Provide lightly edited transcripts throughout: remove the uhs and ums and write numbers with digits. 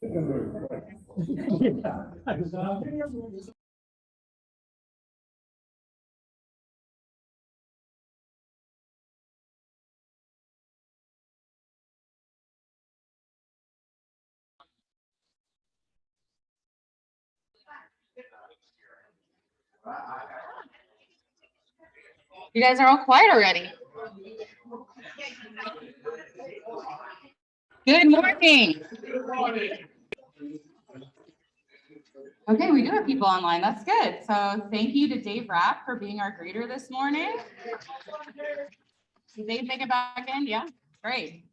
You guys are all quiet already. Good morning. Okay, we do have people online. That's good. So thank you to Dave Rapp for being our greeter this morning. Did Dave make it back in? Yeah, great.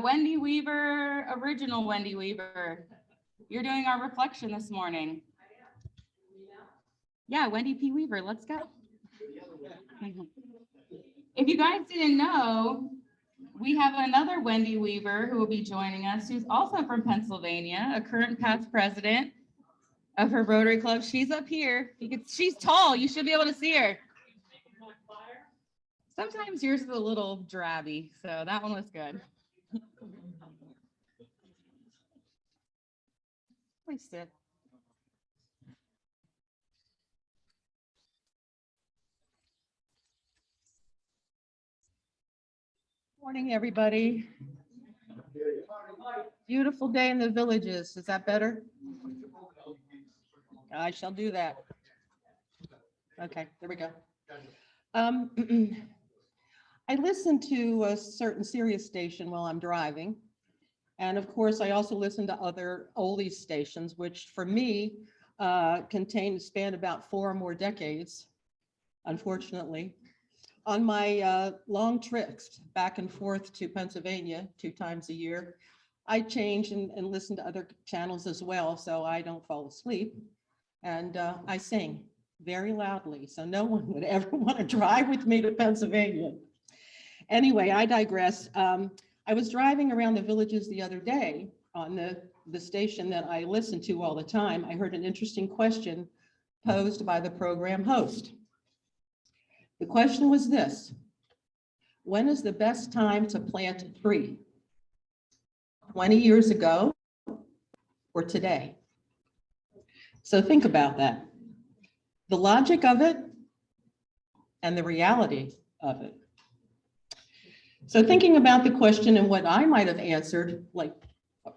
Wendy Weaver, original Wendy Weaver. You're doing our reflection this morning. Yeah, Wendy P. Weaver, let's go. If you guys didn't know, we have another Wendy Weaver who will be joining us, who's also from Pennsylvania, a current past president of her Rotary Club. She's up here. She's tall. You should be able to see her. Sometimes yours is a little drabby, so that one was good. Please sit. Morning, everybody. Beautiful day in the villages. Is that better? I shall do that. Okay, there we go. I listen to a certain Sirius station while I'm driving. And of course, I also listen to other oldies stations, which for me span about 4 or more decades, unfortunately. On my long trips back and forth to Pennsylvania 2 times a year, I change and listen to other channels as well, so I don't fall asleep. And I sing very loudly, so no one would ever want to drive with me to Pennsylvania. Anyway, I digress. I was driving around the villages the other day on the station that I listen to all the time. I heard an interesting question posed by the program host. The question was this: when is the best time to plant a tree? 20 years ago or today? So think about that. The logic of it and the reality of it. So thinking about the question and what I might have answered like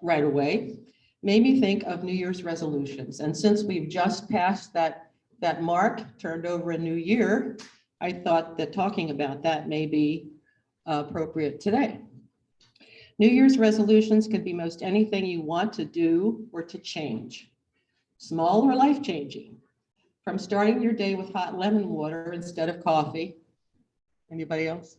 right away, made me think of New Year's resolutions. And since we've just passed that mark, turned over a new year, I thought that talking about that may be appropriate today. New Year's resolutions could be most anything you want to do or to change, small or life-changing, from starting your day with hot lemon water instead of coffee. Anybody else?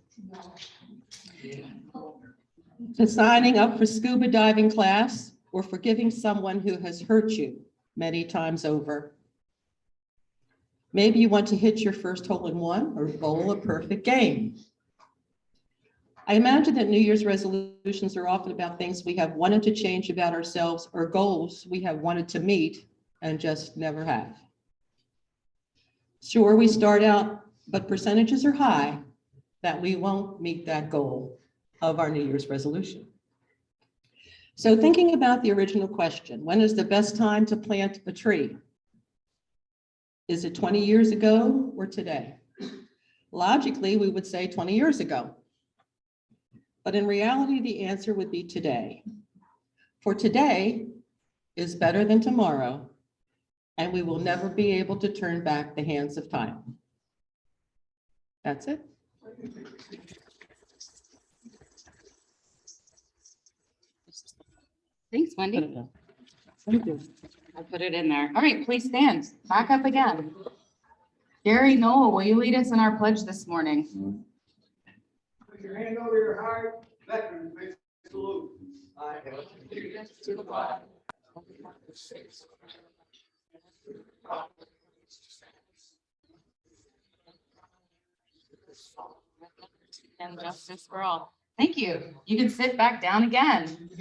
To signing up for scuba diving class or forgiving someone who has hurt you many times over. Maybe you want to hit your first hole-in-one or bowl a perfect game. I imagine that New Year's resolutions are often about things we have wanted to change about ourselves or goals we have wanted to meet and just never have. Sure, we start out, but percentages are high that we won't meet that goal of our New Year's resolution. So thinking about the original question, when is the best time to plant a tree? Is it 20 years ago or today? Logically, we would say 20 years ago. But in reality, the answer would be today. For today is better than tomorrow, and we will never be able to turn back the hands of time. That's it. Thanks, Wendy. Thank you. I put it in there. All right, please stand. Back up again. Gary Knoll, will you lead us in our pledge this morning? Put your hand over your heart. Veterans, make a salute. I have allegiance to the flag of the United States. And justice for all. Thank you. You can sit back down again.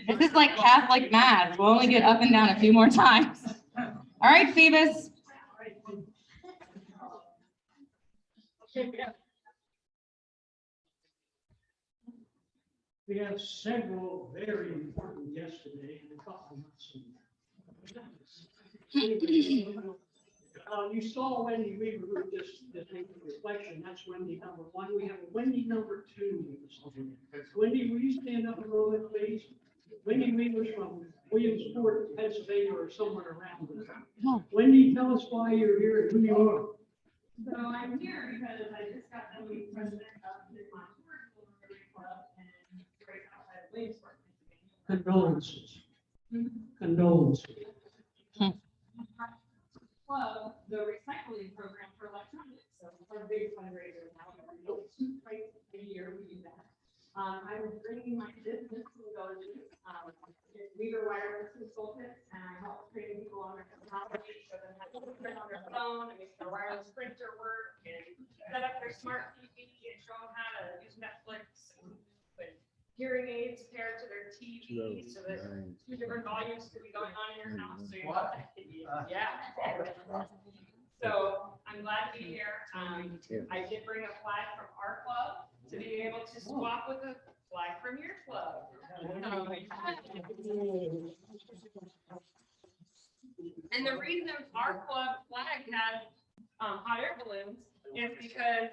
This is like Catholic math. We'll only get up and down a few more times. All right, Phoebus. We have several very important guests today and a couple not so much. You saw Wendy Weaver who just make a reflection. That's Wendy number one. We have a Wendy number two. Wendy, will you stand up a moment, please? Wendy Weaver's from Williamsport, Pennsylvania, or somewhere around there. Wendy, tell us why you're here and who you are. So I'm here because I just got to meet president of the Rotary Club and right outside of Williamsport, Pennsylvania. Condolences. Condolences. Club, the recycling program for electronics. So it's our big fundraiser now. Twice a year we do that. I'm bringing my business to go to Weaver Wireless Consultants, and I help train people on their technology, show them how to put it on their phone, and make their wireless printer work, and set up their smart TV, and show them how to use Netflix, and put hearing aids paired to their TV, so that 2 different volumes could be going on in your house. So you're not, yeah. So I'm glad to be here. I did bring a flag from our club to be able to swap with a flag from your club. And the reason our club flag has hot air balloons is because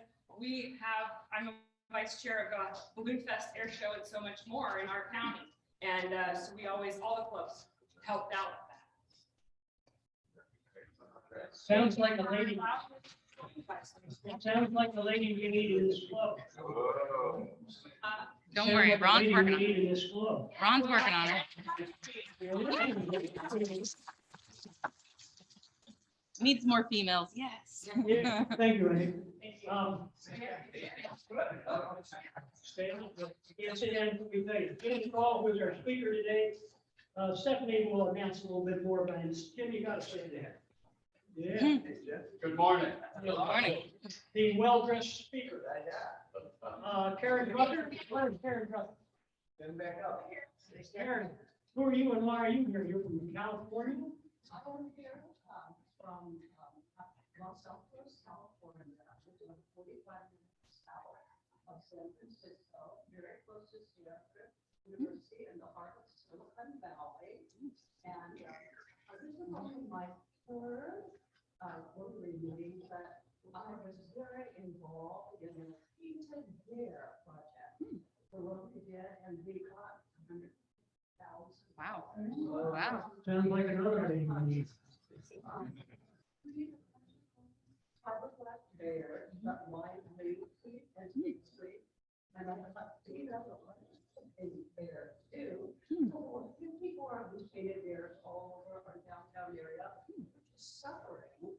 I'm a vice chair of Balloon Fest Air Show and so much more in our county. And so we always, all the clubs helped out with that. Sounds like a lady. Sounds like the lady you need in this club. Don't worry, Ron's working on it. In this club. Ron's working on it. Needs more females, yes. Yeah, thank you, Andy. Jim McGraw was our speaker today. Stephanie will announce a little bit more about this. Jim, you got to say that. Yeah. Good morning. Good morning. The well-dressed speaker. Karen Brother. Where's Karen Brother? Then back up. Karen, who are you and why are you here? You're from California? I'm here from Los Altos, California, which is 45 minutes south of San Francisco, very close to Sierra University in the heart of Silicon Valley. And this is only my third Rotary meeting, but I was very involved in the Painted Bear project. The Rotary did, and we got 100,000. Wow. Wow. Sounds like another lady we need. Black bear, but mine blue sweet and pink sweet. And I have seen other ones in bear too. So a few people are painted bears all over our downtown area, suffering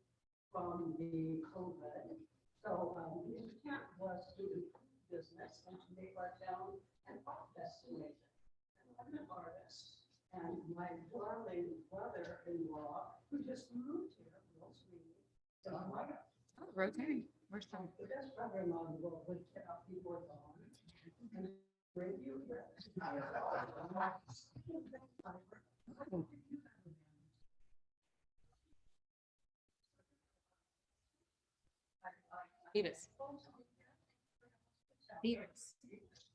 from the COVID. So the intent was to do business and to make our town an art destination. And I'm an artist, and my darling brother-in-law, who just moved here, will see. So I'm like, Oh, Rotary. Where's the? the best brother-in-law in the world would get up before dawn and bring you here. Beavis. Beavis.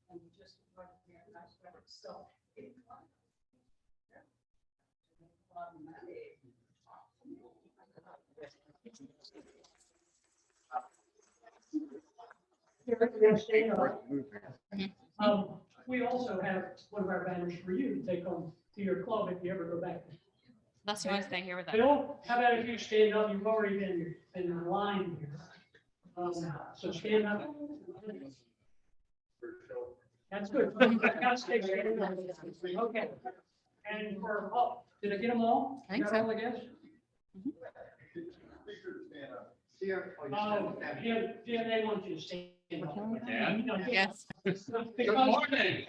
And you just run here, and I swear it's so. It's a lot of money. We also have one of our banners for you to take home to your club if you ever go back. Unless you want to stay here with us. Bill, how about if you stand up? You've already been in line here. So stand up. That's good. Gotta stay standing up. Okay. And for, did I get them all? I think Got all so. the guests? Yeah, they want you to stand up. Yes. Good morning.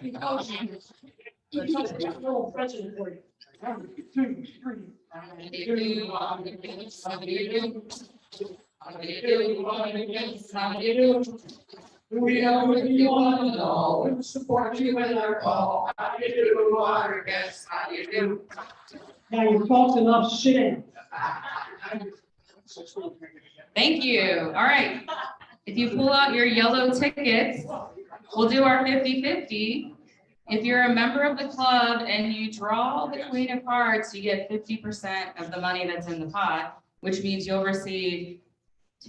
Little present for you. 1, 2, 3. We are with you on and all, and support you in our call. How do you do, water guests? How do you do? Now you've talked enough, sit down. Thank you. All right. If you pull out your yellow tickets, we'll do our 50-50. If you're a member of the club and you draw the Queen of Hearts, you get 50% of the money that's in the pot, which means you'll receive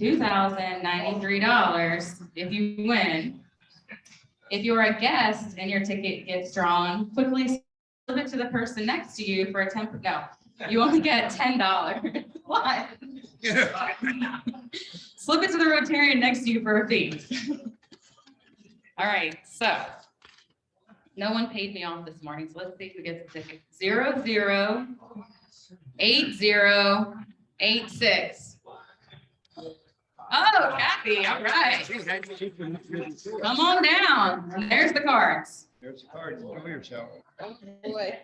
$2,093 if you win. If you're a guest and your ticket gets drawn, quickly slip it to the person next to you for a 10%. No, you only get $10. What? Slip it to the Rotarian next to you for a fee. All right, so no one paid me off this morning, so let's see who gets the ticket. 008086. Oh, Kathy, all right. Come on down. And there's the cards. There's a card. Enjoy yourself. Boy.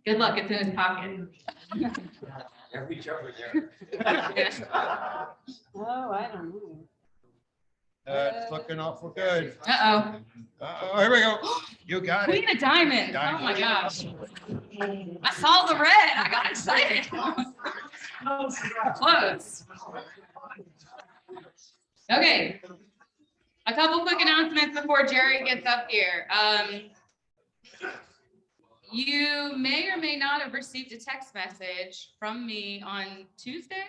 Good luck, it's in his pocket. Reach over there. Oh, I don't know. It's looking awful good. Uh-oh. Here we go. You got it. Queen of Diamonds. Oh my gosh. I saw the red. I got excited. Close. Okay. A couple quick announcements before Jerry gets up here. You may or may not have received a text message from me on Tuesday.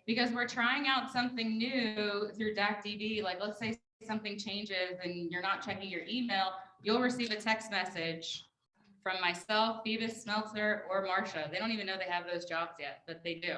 Because we're trying out something new through DACDB. Like, let's say something changes and you're not checking your email, you'll receive a text message from myself, Phoebus, Smeltzer, or Marcia. They don't even know they have those jobs yet, but they do.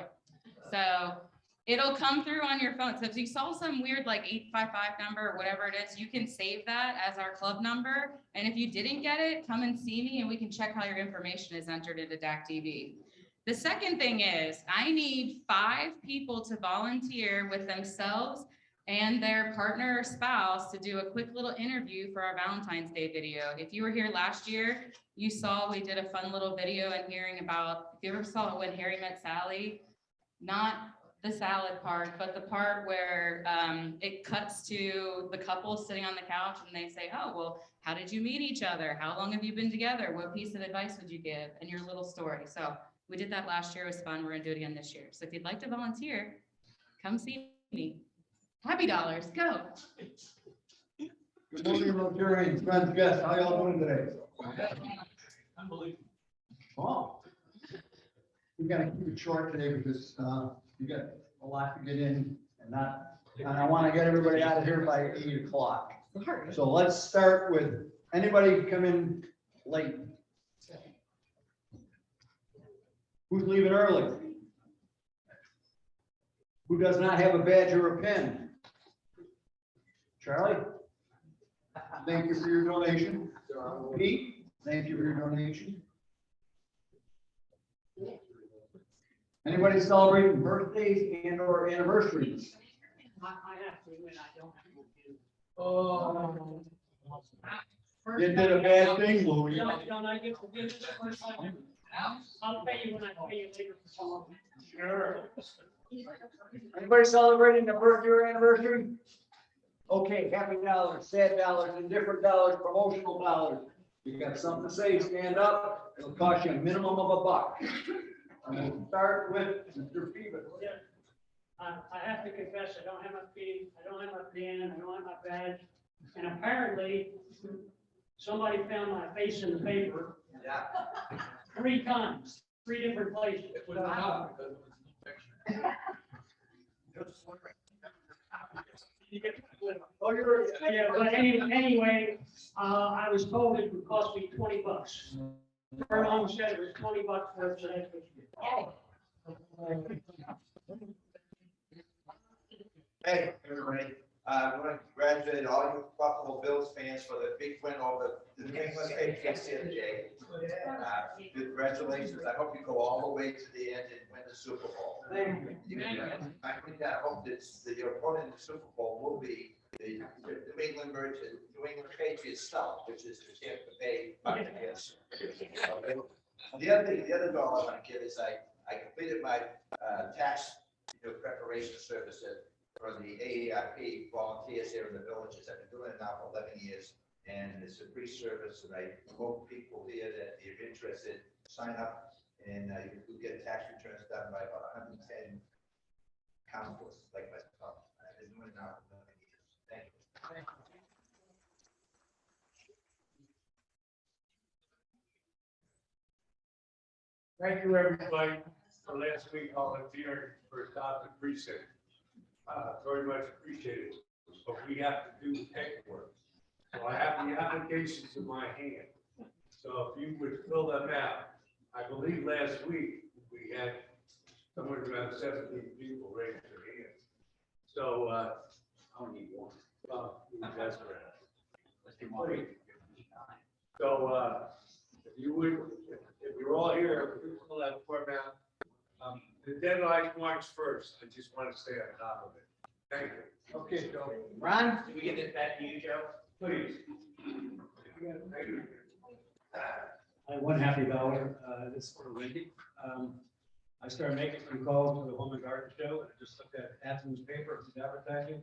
So it'll come through on your phone. So if you saw some weird like 855 number or whatever it is, you can save that as our club number. And if you didn't get it, come and see me and we can check how your information is entered into DACDB. The second thing is I need 5 people to volunteer with themselves and their partner or spouse to do a quick little interview for our Valentine's Day video. If you were here last year, you saw we did a fun little video and hearing about, if you ever saw When Harry Met Sally, not the salad part, but the part where it cuts to the couple sitting on the couch and they say, oh, well, how did you meet each other? How long have you been together? What piece of advice would you give? And your little story. So we did that last year. It was fun. We're gonna do it again this year. So if you'd like to volunteer, come see me. Happy dollars, go. Good morning, Rotarians, friends, guests. How y'all doing today? Unbelievable. Oh. We gotta keep it short today because you got a lot to get in and I want to get everybody out of here by 8 o'clock. So let's start with anybody come in late. Who's leaving early? Who does not have a badge or a pin? Charlie? Thank you for your donation. Pete, thank you for your donation. Anybody celebrating birthdays and or anniversaries? I have to admit, I don't have to do. Oh. You did a bad thing, Louis. Don't I get to do this first time? I'll pay you when I pay you later for some of them. Sure. Anybody celebrating a birthday or anniversary? Okay, happy dollars, sad dollars, indifferent dollars, promotional dollars. You got something to say, stand up. It'll cost you a minimum of $1. I'm gonna start with Mr. Phoebus. I have to confess, I don't have my fee, I don't have my pen, I don't have my badge. And apparently, somebody found my face in the paper. Yeah. 3 times, 3 different places. Oh, you're. Yeah, but anyway, I was told it would cost me $20. Bert Holmes said it was $20 worth, so that's what you get. Hey, everybody. I want to congratulate all you Buffalo Bills fans for the big win over the New England Patriots the other day. Congratulations. I hope you go all the way to the end and win the Super Bowl. Thank you. I think I hope that your opponent in the Super Bowl will be the New England Patriots stuff, which is the Tampa Bay Buccaneers. The other dog I want to give is I completed my tax preparation services for the AARP volunteers here in the villages. I've been doing it now for 11 years, and it's a free service, and I hope people here that if you're interested, sign up, and you can get tax returns done by about 110 counselors like myself. I've been doing it now for 11 years. Thank you. Thank you, everybody, for last week volunteering for adopted precinct. Very much appreciated, but we have to do paperwork. So I have the applications in my hand. So if you would fill them out, I believe last week we had somewhere around 17 people raise their hands. So, I don't need one. Well, that's correct. So, if you would, if you're all here, please fill that form out. The deadline March 1st. I just want to stay on top of it. Thank you. Okay, Joe. Ron? Do we get it back to you, Joe? Please. Thank you. I have one happy dollar, this is for Wendy. I started making some calls to the Home and Garden Show, and I just looked at Athens paper, it's advertising.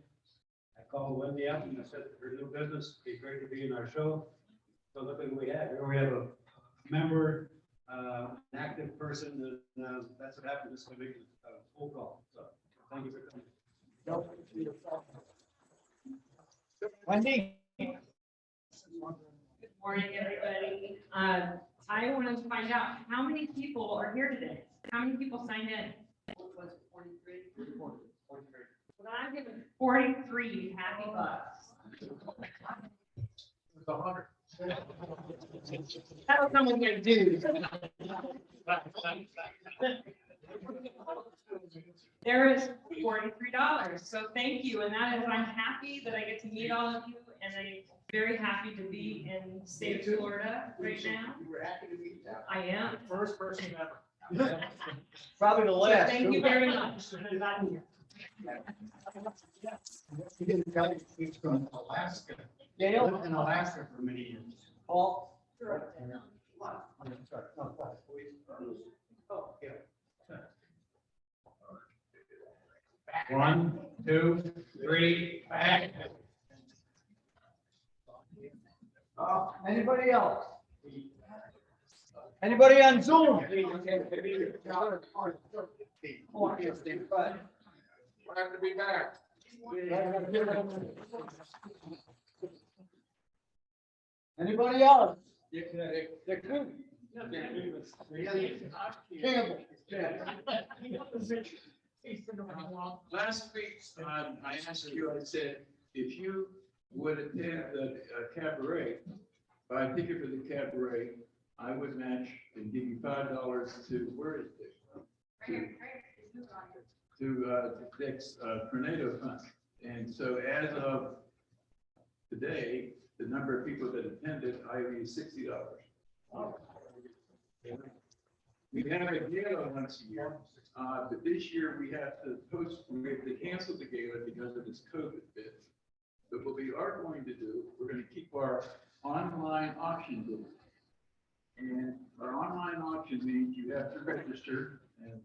I called Wendy up and I said, there's no business, it'd be great to be in our show. So look at what we have, here we have a member, an active person, and that's what happened, just to make a phone call, so thank you for coming. Wendy? Good morning, everybody. I wanted to find out how many people are here today. How many people signed in? Was it 43? 43. Well, I'm giving 43 happy bucks. That'll come with your dues. There is $43. So thank you. And that is, I'm happy that I get to meet all of you, and I'm very happy to be in the state of Florida right now. You were happy to meet you. I am. First person ever. Probably the So last. thank you very much. He's from Alaska. Gail? Lived in Alaska for many years. Paul? One, two, three, back. Anybody else? Anybody on Zoom? Glad to be back. Anybody else? Last week, I asked you, I said, if you would attend the cabaret, buy a ticket for the cabaret, I would match and give you $5 to, where is it? To Dick's tornado fund. And so as of today, the number of people that attended, I owe you $60. We have a gala once a year, but this year we have to we have to cancel the gala because of this COVID bit. But what we are going to do, we're going to keep our online auction going. And our online auction means you have to register, and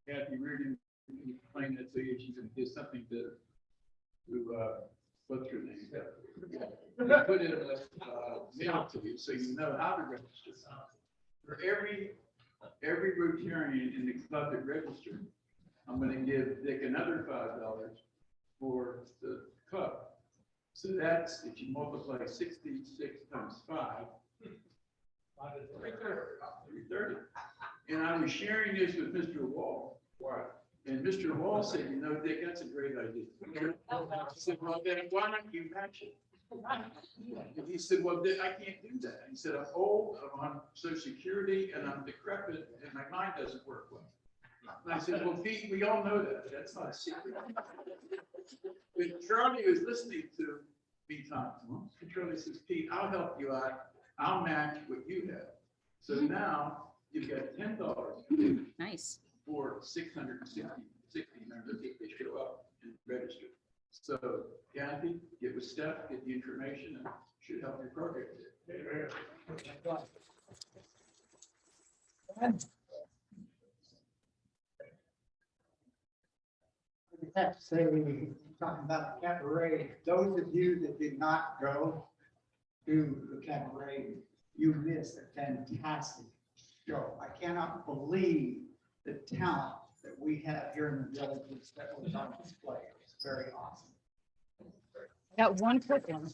Kathy Reardon can explain that to you. She's going to give something to what's her name? They put it in a mail to you, so you know how to register. For every Rotarian in the club that registered, I'm going to give Dick another $5 for the club. So that's, if you multiply 66 times 5, 330. And I was sharing this with Mr. Wall. Why? And Mr. Wall said, you know, Dick, that's a great idea. I said, well, then why don't you match it? And he said, well, Dick, I can't do that. He said, I'm old, I'm on Social Security, and I'm decrepit, and my mind doesn't work well. And I said, well, Pete, we all know that. That's not a secret. But Charlie was listening to me talk to him. And Charlie says, Pete, I'll help you out. I'll match what you have. So now you've got $10 Nice. for 660 members if they show up and register. So Kathy, get with Steph, get the information, and should help your program. I have to say, talking about the cabaret, those of you that did not go to the cabaret, you missed a fantastic show. I cannot believe the talent that we have here in the villages that was on display. It's very awesome. Got one quick one.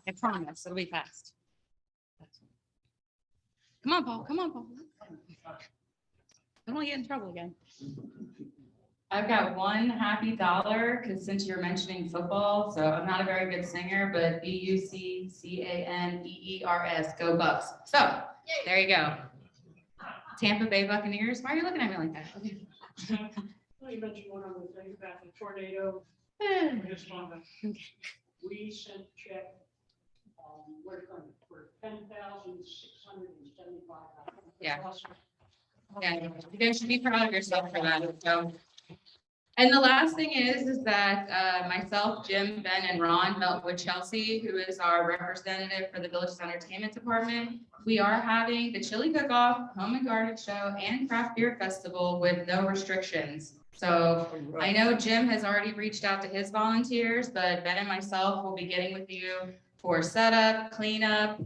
I promise, it'll be fast. Come on, Paul, come on, Paul. I don't want to get in trouble again. I've got one happy dollar, because since you're mentioning football, so I'm not a very good singer, but BUCCANEERS, go Bucks. So, there you go. Tampa Bay Buccaneers, why are you looking at me like that? Okay. Well, you mentioned one other thing about the tornado. Just on the- We sent a check, for $10,675. Yeah. Yeah, you guys should be proud of yourself for that, so. And the last thing is that myself, Jim, Ben, and Ron met with Chelsea, who is our representative for the Village's Entertainment Department. We are having the chili cook-off, home and garden show, and craft beer festival with no restrictions. So I know Jim has already reached out to his volunteers, but Ben and myself will be getting with you for setup, cleanup,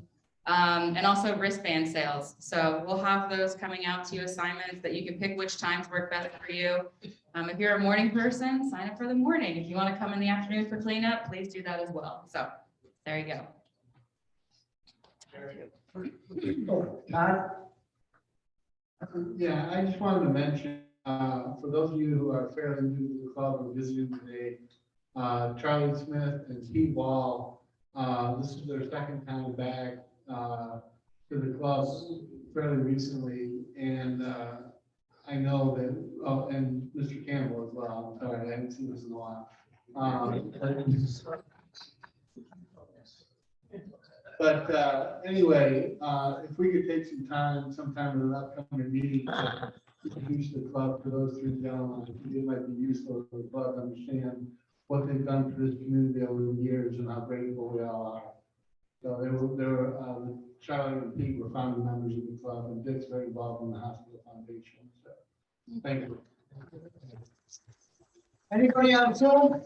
and also wristband sales. So we'll have those coming out to you, assignments that you can pick which times work best for you. If you're a morning person, sign up for the morning. If you want to come in the afternoon for cleanup, please do that as well. So there you go. Todd? Yeah, I just wanted to mention, for those of you who are fairly new to the club and visiting today, Charlie Smith and Steve Wall, this is their second time back to the club fairly recently, and I know that, oh, and Mr. Campbell as well. I'm sorry, I haven't seen this in a while. But anyway, if we could take some time, sometime in an upcoming meeting to introduce the club to those three gentlemen, I think it might be useful for the club to understand what they've done for this community over the years and how grateful we all are. So Charlie and Pete were founding members of the club, and Dick's very involved in the hospital foundation. So, thank you. Anybody on Zoom?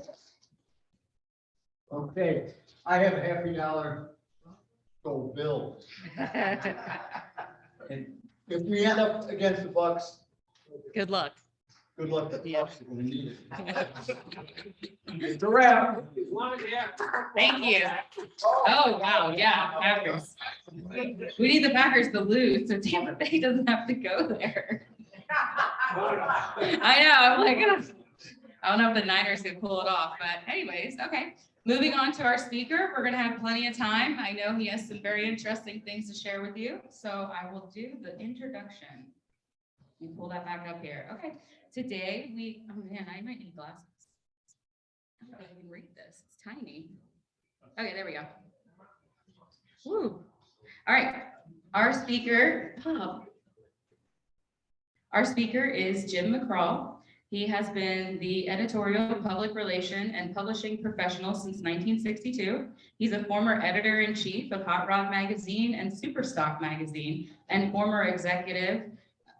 Okay, I have a happy dollar. Go Bill. And if we end up against the Bucks, Good luck. good luck to the Bucks. We need it. It's a wrap. Thank you. Oh, wow, yeah, Packers. We need the Packers to lose, so Tampa Bay doesn't have to go there. I know, I'm like, ugh. I don't know if the Niners could pull it off, but anyways, okay. Moving on to our speaker, we're gonna have plenty of time. I know he has some very interesting things to share with you, so I will do the introduction. Let me pull that back up here. Okay, today oh man, I might need glasses. I don't know if I can read this, it's tiny. Okay, there we go. Woo. All right, our speaker is Jim McCraw. He has been the editorial public relation and publishing professional since 1962. He's a former editor-in-chief of Hotrod magazine and Superstock magazine, and former executive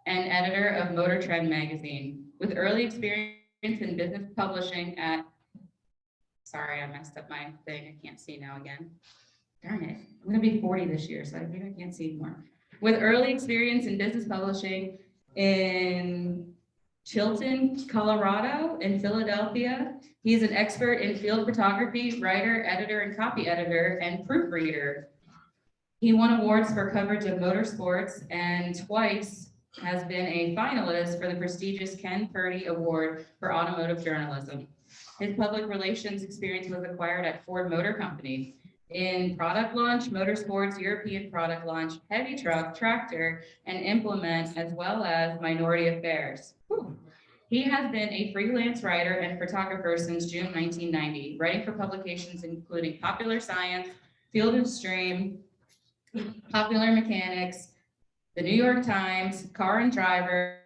and editor of Motor Trend magazine. With early experience in business publishing at, sorry, I messed up my thing. I can't see now again. Darn it, I'm gonna be 40 this year, so I think I can't see anymore. With early experience in business publishing in Chilton, Colorado, and Philadelphia. He's an expert in field photography, writer, editor, and copy editor, and proofreader. He won awards for coverage of motorsports and twice has been a finalist for the prestigious Ken Purdy Award for automotive journalism. His public relations experience was acquired at Ford Motor Company in product launch, motorsports, European product launch, heavy truck, tractor, and implement, as well as minority affairs. Whew. He has been a freelance writer and photographer since June 1990, writing for publications including Popular Science, Field and Stream, Popular Mechanics, the New York Times, Car and Driver,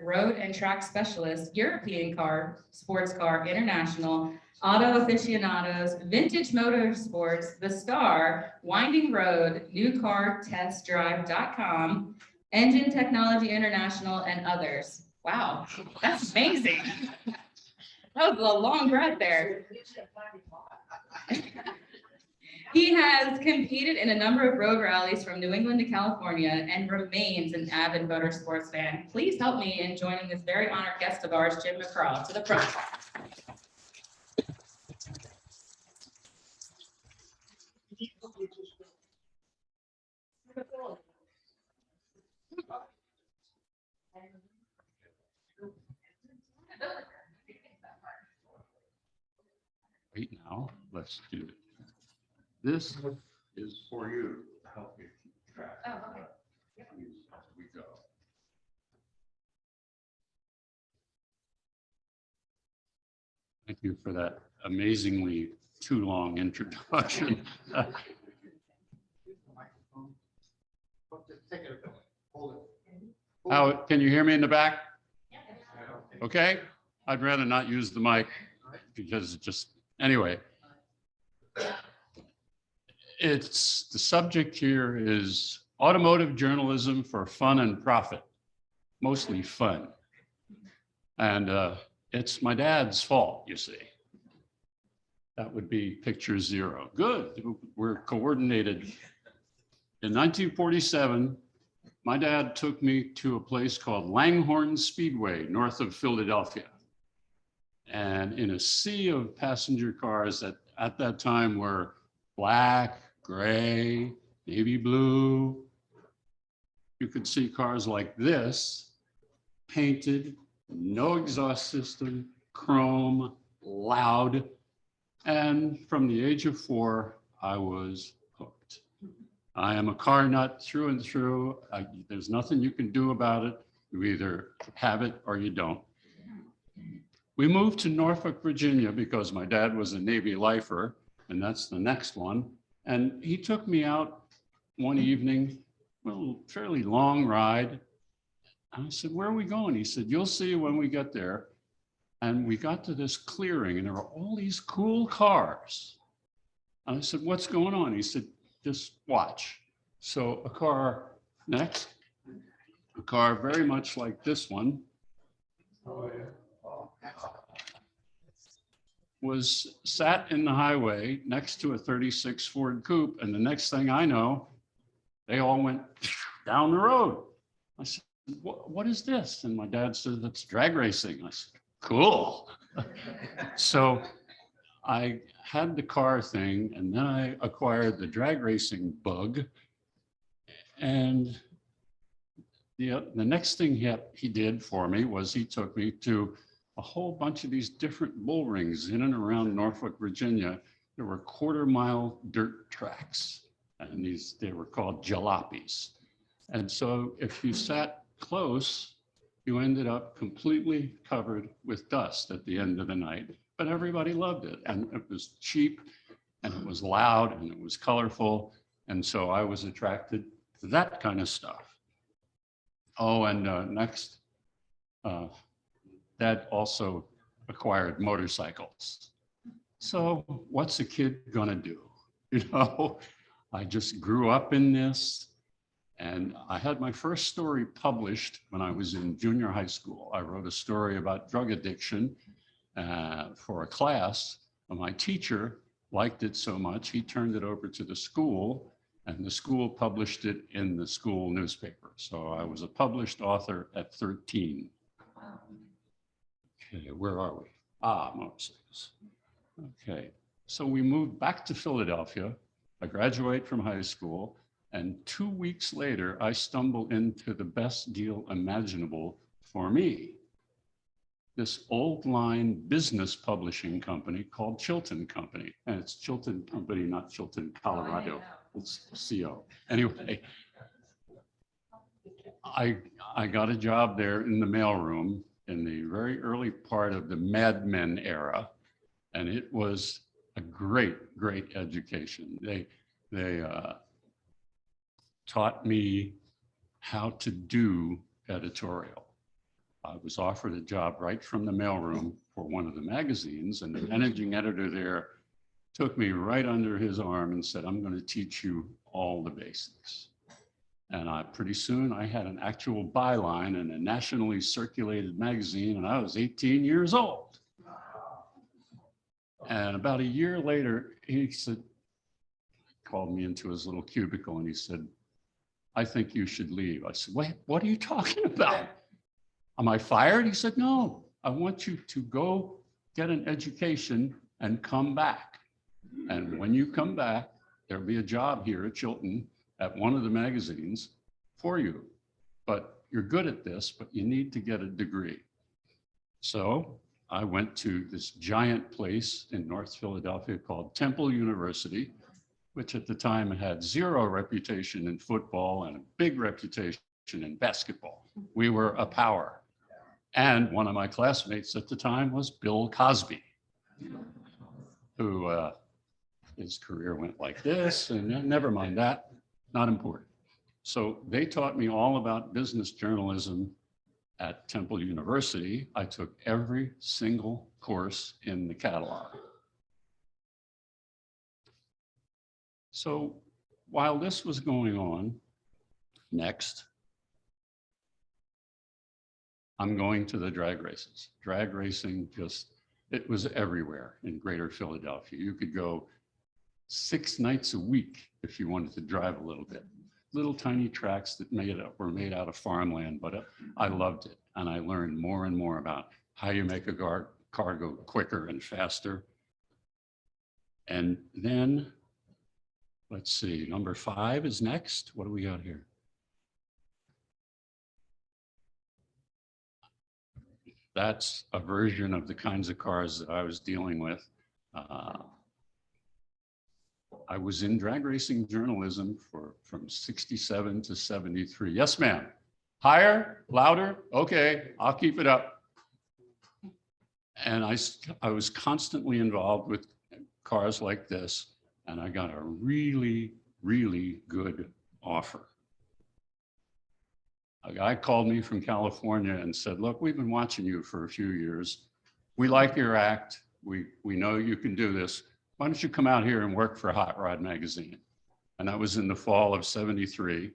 Road and Track Specialist, European Car, Sports Car, International, Auto Aficionados, Vintage Motorsports, The Star, Winding Road, NewCarTestDrive.com, Engine Technology International, and others. Wow, that's amazing. That was a long breath there. He has competed in a number of road rallies from New England to California and remains an avid motorsports fan. Please help me in joining this very honored guest of ours, Jim McCraw, to the front. Wait now, let's do it. This is for you to help you keep track. Oh, okay. As we go. Thank you for that amazingly too long introduction. How, can you hear me in the back? Okay, I'd rather not use the mic because it just, anyway. It's, the subject here is automotive journalism for fun and profit, mostly fun. And it's my dad's fault, you see. That would be picture 0. Good, we're coordinated. In 1947, my dad took me to a place called Langhorne Speedway, north of Philadelphia. And in a sea of passenger cars that at that time were black, gray, navy blue, you could see cars like this, painted, no exhaust system, chrome, loud. And from the age of 4, I was hooked. I am a car nut through and through. There's nothing you can do about it. You either have it or you don't. We moved to Norfolk, Virginia because my dad was a Navy lifer, and that's the next one. And he took me out one evening, well, fairly long ride. And I said, where are we going? He said, you'll see when we get there. And we got to this clearing and there were all these cool cars. And I said, what's going on? He said, just watch. So a car next, a car very much like this one. Oh, yeah. Was sat in the highway next to a 36 Ford Coupe. And the next thing I know, they all went down the road. I said, what is this? And my dad said, that's drag racing. I said, cool. So I had the car thing and then I acquired the drag racing bug. And the next thing he did for me was he took me to a whole bunch of these different bull rings in and around Norfolk, Virginia. There were 1/4-mile dirt tracks and they were called jalopies. And so if you sat close, you ended up completely covered with dust at the end of the night, but everybody loved it. And it was cheap and it was loud and it was colorful. And so I was attracted to that kind of stuff. Oh, and next, Dad also acquired motorcycles. So what's a kid gonna do? You know, I just grew up in this. And I had my first story published when I was in junior high school. I wrote a story about drug addiction for a class. And my teacher liked it so much, he turned it over to the school and the school published it in the school newspaper. So I was a published author at 13. Okay, where are we? Motorcycles. Okay, so we moved back to Philadelphia. I graduate from high school. And 2 weeks later, I stumbled into the best deal imaginable for me. This old line business publishing company called Chilton Company. And it's Chilton Company, not Chilton, Colorado. It's CO. Anyway, I got a job there in the mailroom in the very early part of the Mad Men era. And it was a great, great education. They taught me how to do editorial. I was offered a job right from the mailroom for one of the magazines, and the managing editor there took me right under his arm and said, I'm going to teach you all the basics. And pretty soon I had an actual byline in a nationally circulated magazine, and I was 18 years old. And about a year later, he said, called me into his little cubicle and he said, I think you should leave. I said, wait, what are you talking about? Am I fired? He said, no, I want you to go get an education and come back. And when you come back, there'll be a job here at Chilton at one of the magazines for you. But you're good at this, but you need to get a degree. So I went to this giant place in North Philadelphia called Temple University, which at the time had zero reputation in football and a big reputation in basketball. We were a power. And one of my classmates at the time was Bill Cosby, who his career went like this, and never mind that, not important. So they taught me all about business journalism at Temple University. I took every single course in the catalog. So while this was going on, next, I'm going to the drag races. Drag racing just, it was everywhere in greater Philadelphia. You could go 6 nights a week if you wanted to drive a little bit. Little tiny tracks that were made out of farmland, but I loved it. And I learned more and more about how you make a car go quicker and faster. And then, let's see, number 5 is next. What do we got here? That's a version of the kinds of cars that I was dealing with. I was in drag racing journalism from 67 to 73. Yes, ma'am. Higher, louder. Okay, I'll keep it up. And I was constantly involved with cars like this, and I got a really, really good offer. A guy called me from California and said, look, we've been watching you for a few years. We like your act. We know you can do this. Why don't you come out here and work for Hot Rod magazine? And that was in the fall of 73.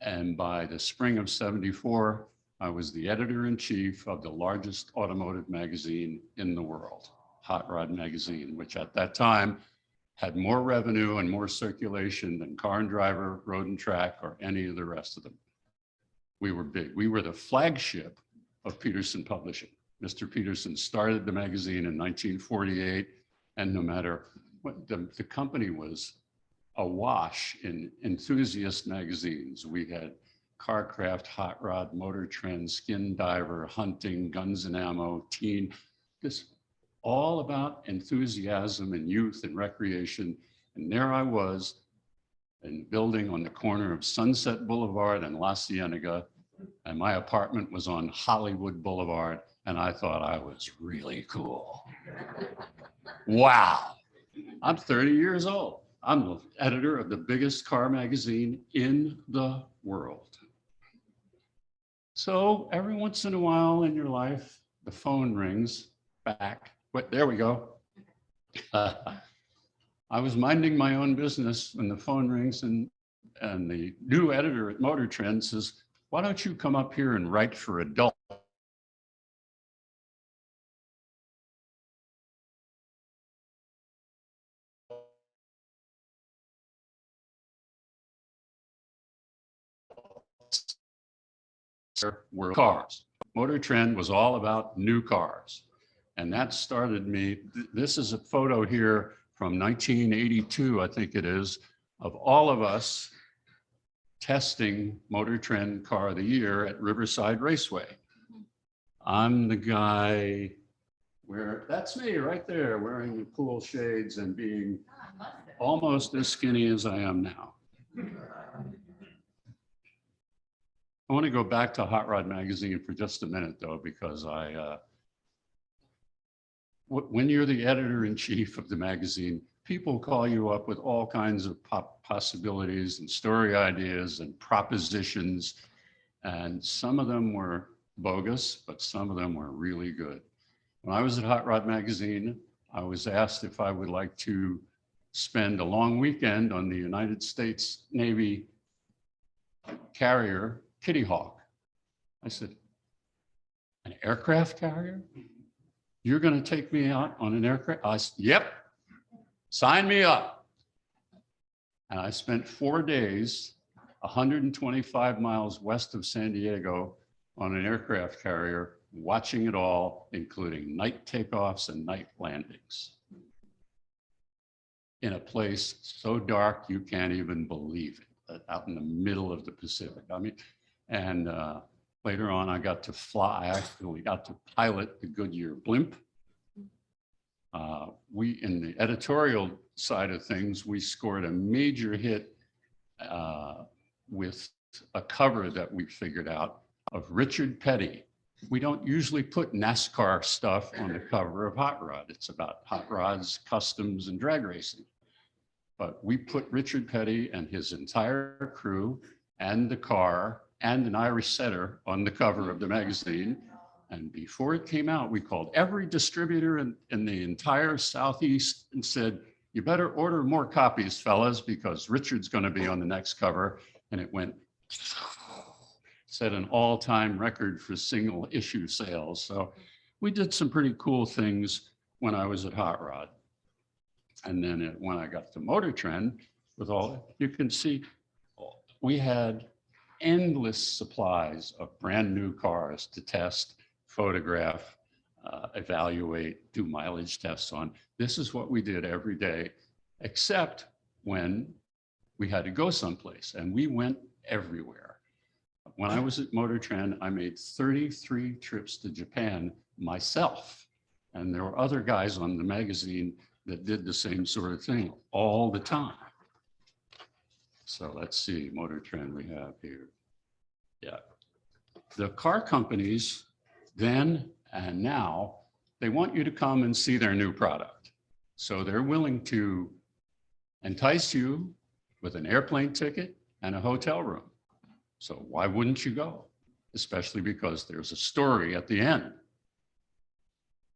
And by the spring of 74, I was the editor-in-chief of the largest automotive magazine in the world, Hot Rod magazine, which at that time had more revenue and more circulation than Car and Driver, Road and Track, or any of the rest of them. We were big. We were the flagship of Peterson Publishing. Mr. Peterson started the magazine in 1948, and no matter what, the company was awash in enthusiast magazines. We had Carcraft, Hot Rod, Motor Trend, Skin Diver, Hunting, Guns and Ammo, Teen, this all about enthusiasm and youth and recreation. And there I was in a building on the corner of Sunset Boulevard and La Cienega, and my apartment was on Hollywood Boulevard, and I thought I was really cool. Wow, I'm 30 years old. I'm the editor of the biggest car magazine in the world. So every once in a while in your life, the phone rings back. But there we go. I was minding my own business when the phone rings and the new editor at Motor Trend says, why don't you come up here and write for adults? Were cars. Motor Trend was all about new cars. And that started me. This is a photo here from 1982, I think it is, of all of us testing Motor Trend Car of the Year at Riverside Raceway. I'm the guy that's me right there, wearing the cool shades and being almost as skinny as I am now. I want to go back to Hot Rod magazine for just a minute though, because when you're the editor-in-chief of the magazine, people call you up with all kinds of possibilities and story ideas and propositions. And some of them were bogus, but some of them were really good. When I was at Hot Rod magazine, I was asked if I would like to spend a long weekend on the United States Navy carrier, Kitty Hawk. I said, an aircraft carrier? You're going to take me out on an aircraft? I said, yep, sign me up. And I spent 4 days, 125 miles west of San Diego on an aircraft carrier, watching it all, including night takeoffs and night landings. In a place so dark, you can't even believe it, out in the middle of the Pacific. I mean, and Later on, I got to fly, I actually got to pilot the Goodyear blimp. We, in the editorial side of things, we scored a major hit with a cover that we figured out of Richard Petty. We don't usually put NASCAR stuff on the cover of Hot Rod. It's about hot rods, customs, and drag racing. But we put Richard Petty and his entire crew and the car and an Irish setter on the cover of the magazine. And before it came out, we called every distributor in the entire Southeast and said, you better order more copies, fellas, because Richard's going to be on the next cover. And it went, set an all-time record for single issue sales. So we did some pretty cool things when I was at Hot Rod. And then when I got to Motor Trend, with all, you can see, we had endless supplies of brand new cars to test, photograph, evaluate, do mileage tests on. This is what we did every day, except when we had to go someplace, and we went everywhere. When I was at Motor Trend, I made 33 trips to Japan myself. And there were other guys on the magazine that did the same sort of thing all the time. So let's see, Motor Trend we have here. Yeah. The car companies then and now, they want you to come and see their new product. So they're willing to entice you with an airplane ticket and a hotel room. So why wouldn't you go? Especially because there's a story at the end.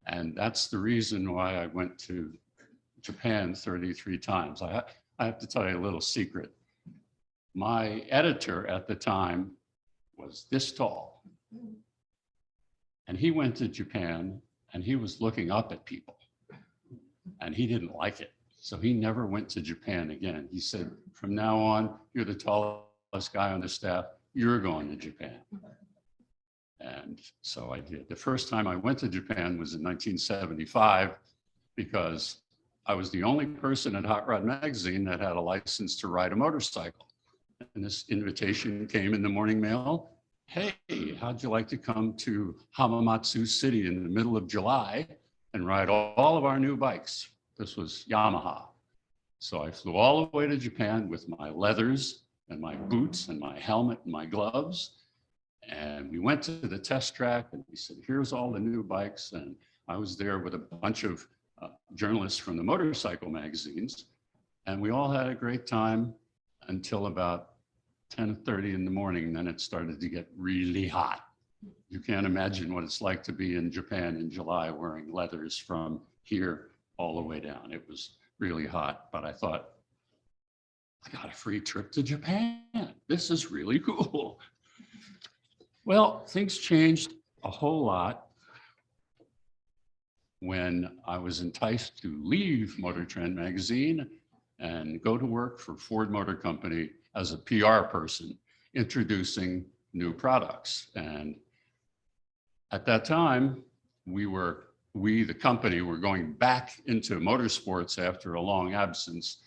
And that's the reason why I went to Japan 33 times. I have to tell you a little secret. My editor at the time was this tall. And he went to Japan and he was looking up at people and he didn't like it. So he never went to Japan again. He said, from now on, you're the tallest guy on the staff, you're going to Japan. And so I did. The first time I went to Japan was in 1975 because I was the only person at Hot Rod Magazine that had a license to ride a motorcycle. And this invitation came in the morning mail. Hey, how'd you like to come to Hamamatsu City in the middle of July and ride all of our new bikes? This was Yamaha. So I flew all the way to Japan with my leathers and my boots and my helmet and my gloves. And we went to the test track and we said, here's all the new bikes. And I was there with a bunch of journalists from the motorcycle magazines. And we all had a great time until about 10:30 in the morning. Then it started to get really hot. You can't imagine what it's like to be in Japan in July wearing leathers from here all the way down. It was really hot, but I thought, I got a free trip to Japan. This is really cool. Well, things changed a whole lot when I was enticed to leave Motor Trend magazine and go to work for Ford Motor Company as a PR person, introducing new products. And at that time, we, the company, were going back into motorsports after a long absence.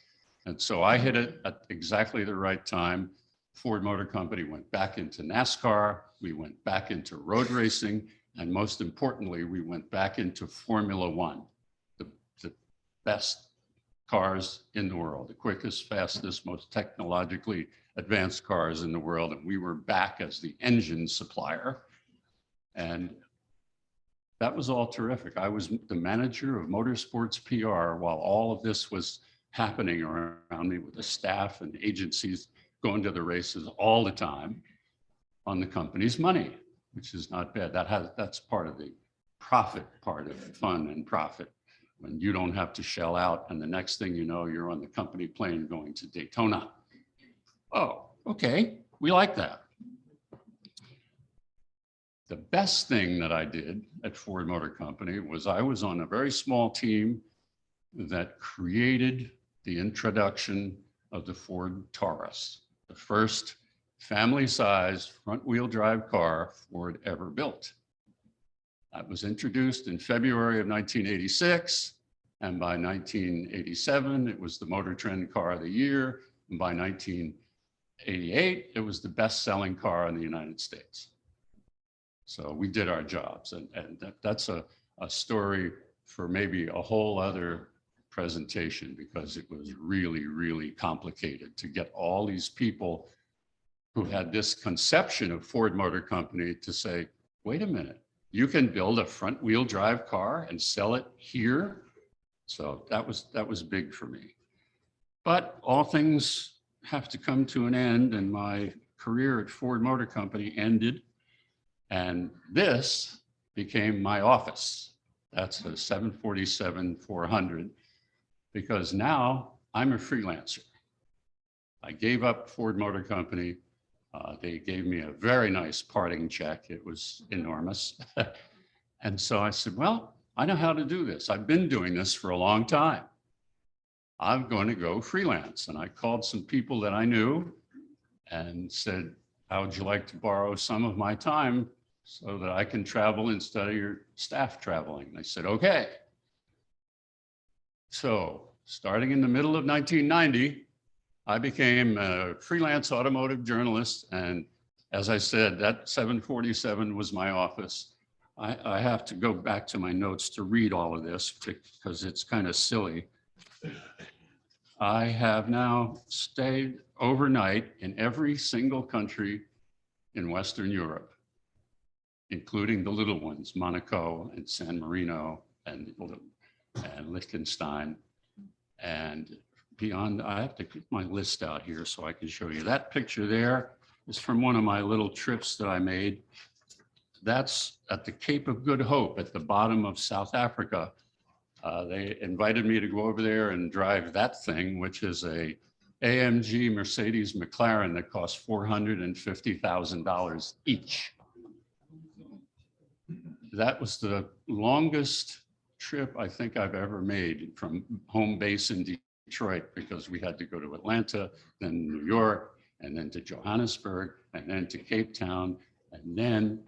And so I hit it at exactly the right time. Ford Motor Company went back into NASCAR, we went back into road racing, and most importantly, we went back into Formula One, the best cars in the world, the quickest, fastest, most technologically advanced cars in the world. And we were back as the engine supplier. And that was all terrific. I was the manager of motorsports PR while all of this was happening around me with the staff and agencies going to the races all the time on the company's money, which is not bad. That's part of the profit part of fun and profit, when you don't have to shell out and the next thing you know, you're on the company plane going to Daytona. Oh, okay, we like that. The best thing that I did at Ford Motor Company was I was on a very small team that created the introduction of the Ford Taurus, the first family-sized front-wheel drive car Ford ever built. That was introduced in February of 1986, and by 1987, it was the Motor Trend Car of the Year, and by 1988, it was the best-selling car in the United States. So we did our jobs, and that's a story for maybe a whole other presentation, because it was really, really complicated to get all these people who had this conception of Ford Motor Company to say, wait a minute, you can build a front wheel drive car and sell it here. So that was big for me. But all things have to come to an end, and my career at Ford Motor Company ended. And this became my office. That's a 747-400, because now I'm a freelancer. I gave up Ford Motor Company. They gave me a very nice parting check. It was enormous. And so I said, well, I know how to do this. I've been doing this for a long time. I'm going to go freelance. And I called some people that I knew and said, how would you like to borrow some of my time so that I can travel instead of your staff traveling? And they said, okay. So starting in the middle of 1990, I became a freelance automotive journalist. And as I said, that 747 was my office. I have to go back to my notes to read all of this because it's kind of silly. I have now stayed overnight in every single country in Western Europe, including the little ones, Monaco and San Marino and Liechtenstein. And beyond, I have to get my list out here so I can show you. That picture there is from one of my little trips that I made. That's at the Cape of Good Hope at the bottom of South Africa. They invited me to go over there and drive that thing, which is a AMG Mercedes McLaren that costs $450,000 each. That was the longest trip I think I've ever made from home base in Detroit, because we had to go to Atlanta, then New York, and then to Johannesburg, and then to Cape Town, and then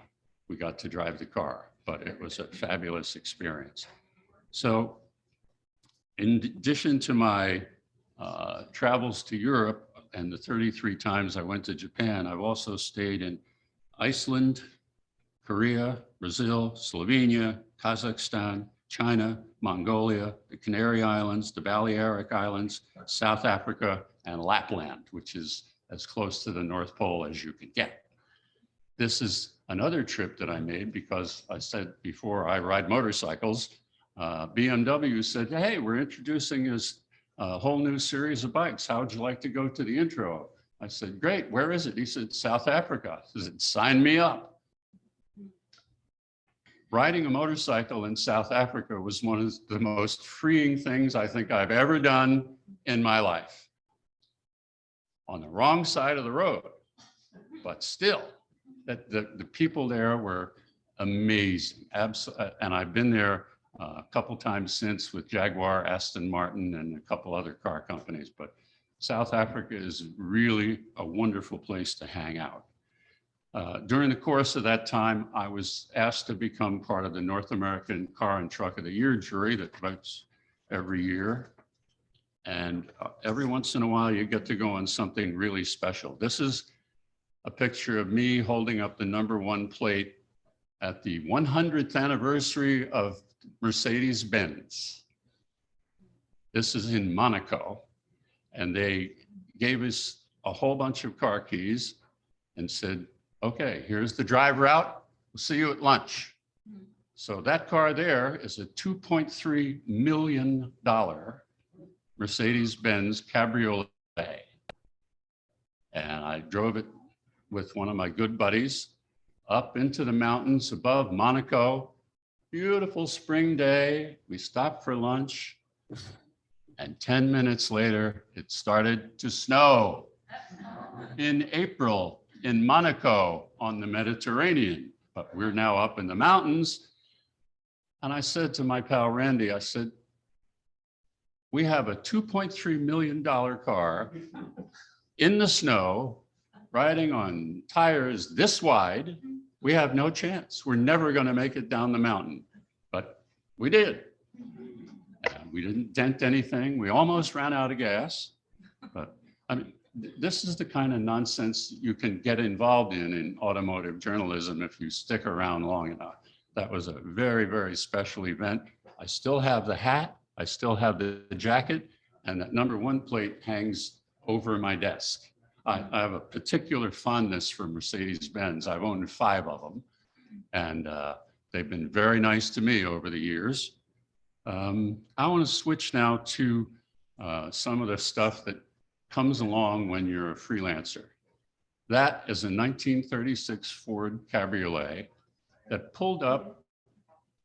we got to drive the car. But it was a fabulous experience. So in addition to my travels to Europe and the 33 times I went to Japan, I've also stayed in Iceland, Korea, Brazil, Slovenia, Kazakhstan, China, Mongolia, the Canary Islands, the Balearic Islands, South Africa, and Lapland, which is as close to the North Pole as you can get. This is another trip that I made because I said before I ride motorcycles. BMW said, hey, we're introducing this whole new series of bikes. How would you like to go to the intro? I said, great, where is it? He said, South Africa. He said, sign me up. Riding a motorcycle in South Africa was one of the most freeing things I think I've ever done in my life. On the wrong side of the road, but still, the people there were amazing. And I've been there a couple times since with Jaguar, Aston Martin, and a couple other car companies. But South Africa is really a wonderful place to hang out. During the course of that time, I was asked to become part of the North American Car and Truck of the Year jury that votes every year. And every once in a while, you get to go on something really special. This is a picture of me holding up the #1 plate at the 100th anniversary of Mercedes-Benz. This is in Monaco, and they gave us a whole bunch of car keys and said, okay, here's the drive route. We'll see you at lunch. So that car there is a $2.3 million Mercedes-Benz Cabriolet. And I drove it with one of my good buddies up into the mountains above Monaco. Beautiful spring day. We stopped for lunch, and 10 minutes later, it started to snow in April in Monaco on the Mediterranean. But we're now up in the mountains. And I said to my pal Randy, I said, we have a $2.3 million car in the snow, riding on tires this wide. We have no chance. We're never going to make it down the mountain. But we did. And we didn't dent anything. We almost ran out of gas. But I mean, this is the kind of nonsense you can get involved in automotive journalism if you stick around long enough. That was a very, very special event. I still have the hat, I still have the jacket, and that #1 plate hangs over my desk. I have a particular fondness for Mercedes-Benz. I've owned 5 of them, and they've been very nice to me over the years. I want to switch now to some of the stuff that comes along when you're a freelancer. That is a 1936 Ford Cabriolet that pulled up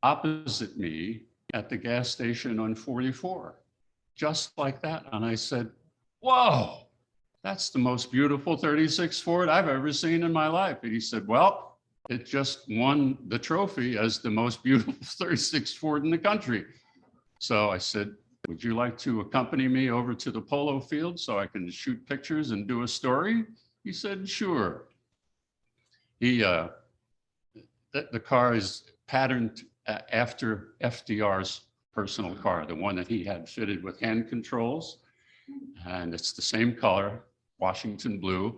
opposite me at the gas station on 44, just like that. And I said, whoa, that's the most beautiful 36 Ford I've ever seen in my life. And he said, well, it just won the trophy as the most beautiful 36 Ford in the country. So I said, would you like to accompany me over to the polo field so I can shoot pictures and do a story? He said, sure. The car is patterned after FDR's personal car, the one that he had fitted with hand controls. And it's the same color, Washington blue.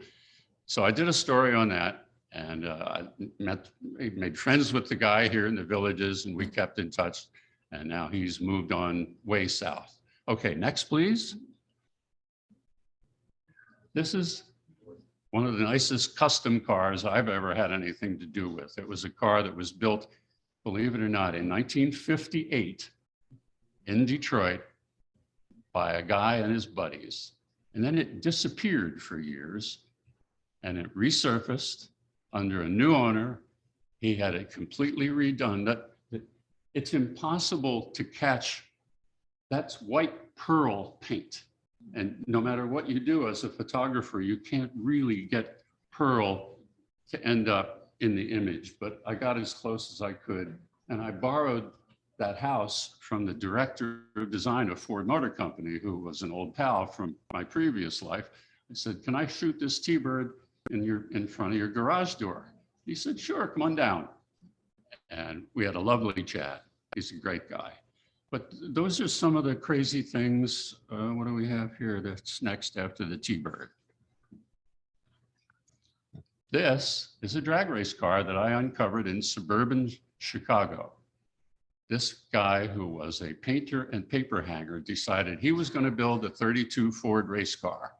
So I did a story on that, and I made friends with the guy here in the Villages, and we kept in touch. And now he's moved on way south. Okay, next, please. This is one of the nicest custom cars I've ever had anything to do with. It was a car that was built, believe it or not, in 1958 in Detroit by a guy and his buddies. And then it disappeared for years, and it resurfaced under a new owner. He had it completely redone. It's impossible to catch. That's white pearl paint. And no matter what you do as a photographer, you can't really get pearl to end up in the image. But I got as close as I could. And I borrowed that house from the director of design of Ford Motor Company, who was an old pal from my previous life. I said, can I shoot this T-Bird in front of your garage door? He said, sure, come on down. And we had a lovely chat. He's a great guy. But those are some of the crazy things. What do we have here that's next after the T-Bird? This is a drag race car that I uncovered in suburban Chicago. This guy, who was a painter and paper hanger, decided he was going to build a 32 Ford race car.